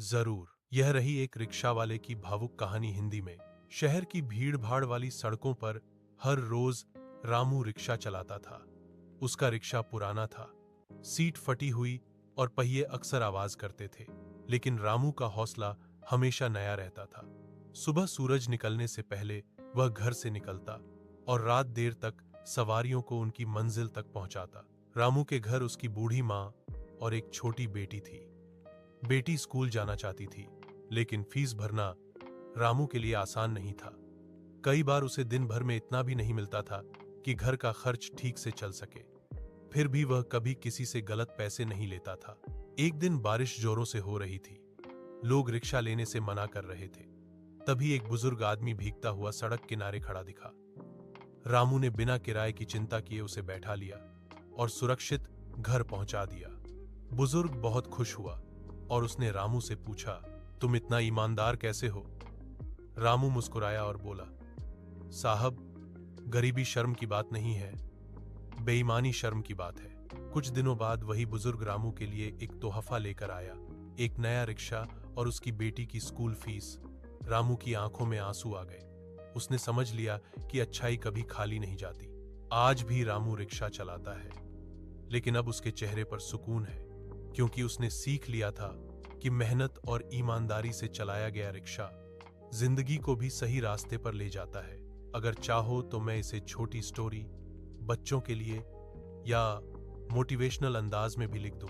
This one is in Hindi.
जरूर, यह रही एक रिक्शा वाले की भावुक कहानी हिंदी में। शहर की भीड़ भाड़ वाली सड़कों पर हर रोज रामू रिक्शा चलाता था। उसका रिक्शा पुराना था, सीट फटी हुई और पहिए अक्सर आवाज करते थे, लेकिन रामू का हौसला हमेशा नया रहता था। सुबह सूरज निकलने से पहले वह घर से निकलता और रात देर तक सवारियों को उनकी मंजिल तक पहुंचाता। रामू के घर उसकी बूढ़ी माँ और एक छोटी बेटी थी। बेटी स्कूल जाना चाहती थी, लेकिन फीस भरना रामू के लिए आसान नहीं था। कई बार उसे दिन भर में इतना भी नहीं मिलता था कि घर का खर्च ठीक से चल सके। फिर भी वह कभी किसी से गलत पैसे नहीं लेता था। एक दिन बारिश जोरों से हो रही थी। लोग रिक्शा लेने से मना कर रहे थे। तभी एक बुजुर्ग आदमी भीगता हुआ सड़क किनारे खड़ा दिखा। रामू ने बिना किराए की चिंता किए उसे बैठा लिया और सुरक्षित घर पहुंचा दिया। बुजुर्ग बहुत खुश हुआ और उसने रामू से पूछा, तुम इतना ईमानदार कैसे हो? रामू मुस्कुराया और बोला, साहब, गरीबी शर्म की बात नहीं है, बेईमानी शर्म की बात है। कुछ दिनों बाद वही बुजुर्ग रामू के लिए एक तोहफा लेकर आया, एक नया रिक्शा और उसकी बेटी की स्कूल फीस। रामू की आंखों में आंसू आ गए। उसने समझ लिया कि अच्छाई कभी खाली नहीं जाती। आज भी रामू रिक्शा चलाता है, लेकिन अब उसके चेहरे पर सुकून है, क्योंकि उसने सीख लिया था कि मेहनत और ईमानदारी से चलाया गया रिक्शा जिंदगी को भी सही रास्ते पर ले जाता है। अगर चाहो तो मैं इसे छोटी स्टोरी, बच्चों के लिए या मोटिवेशनल अंदाज में भी लिख दूं।